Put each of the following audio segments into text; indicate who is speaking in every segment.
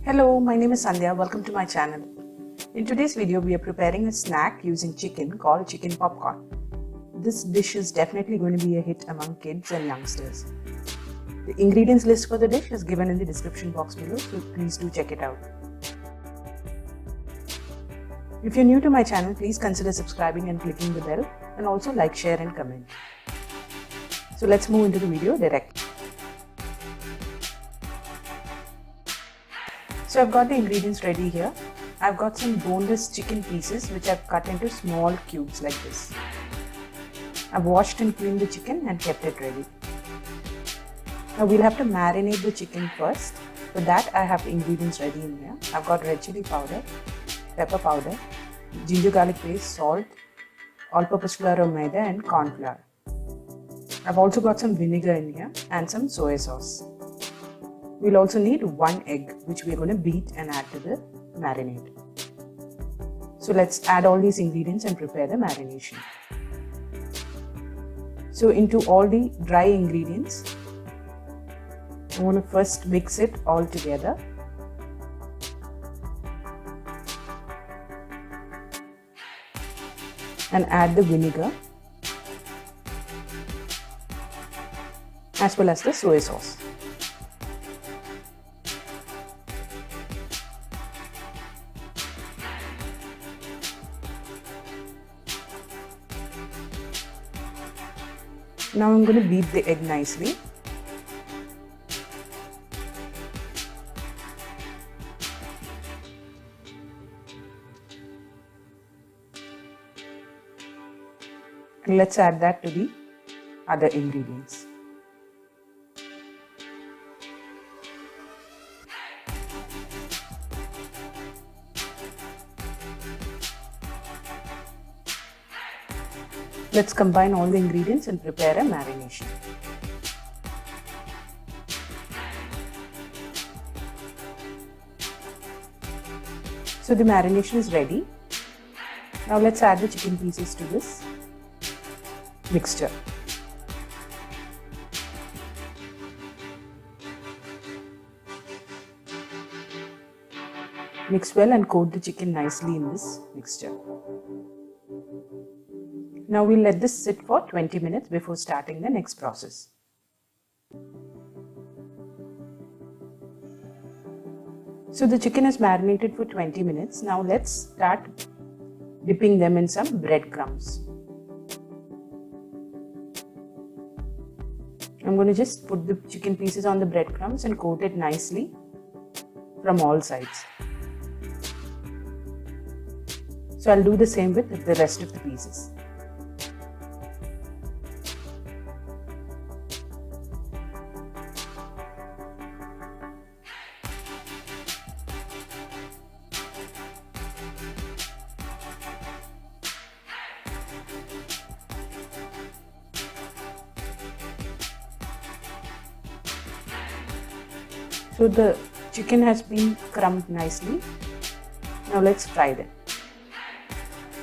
Speaker 1: Hello, my name is Sandhya. Welcome to my channel. In today's video, we are preparing a snack using chicken called chicken popcorn. This dish is definitely going to be a hit among kids and youngsters. The ingredients list for the dish is given in the description box below, so please do check it out. If you're new to my channel, please consider subscribing and clicking the bell, and also like, share and comment. So let's move into the video directly. So I've got the ingredients ready here. I've got some boneless chicken pieces which I've cut into small cubes like this. I've washed and cleaned the chicken and kept it ready. Now we'll have to marinate the chicken first. For that I have the ingredients ready in here. I've got red chilli powder, pepper powder, ginger garlic paste, salt, all-purpose flour or maida and corn flour. I've also got some vinegar in here and some soya sauce. We'll also need 1 egg which we're going to beat and add to the marinade. So let's add all these ingredients and prepare the marination. So into all the dry ingredients, I want to first mix it all together. And add the vinegar as well as the soy sauce. Now I'm going to beat the egg nicely. And let's add that to the other ingredients. Let's combine all the ingredients and prepare a marination. So the marination is ready. Now let's add the chicken pieces to this mixture. Mix well and coat the chicken nicely in this mixture. Now we'll let this sit for 20 minutes before starting the next process. So the chicken is marinated for 20 minutes. Now let's start dipping them in some breadcrumbs. I'm going to just put the chicken pieces on the breadcrumbs and coat it nicely from all sides. So I'll do the same with the rest of the pieces. So the chicken has been crumbed nicely. Now let's fry them.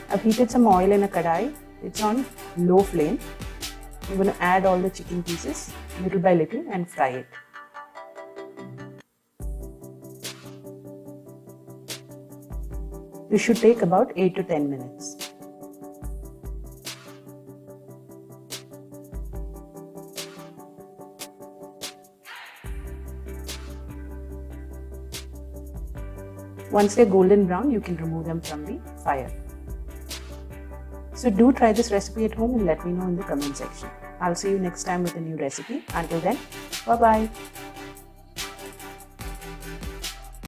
Speaker 1: I've heated some oil in a kadai. It's on low flame. I'm going to add all the chicken pieces little by little and fry it. This should take about 8 to 10 minutes. Once they're golden brown, you can remove them from the fire. So do try this recipe at home and let me know in the comment section. I'll see you next time with a new recipe. Until then, bye-bye.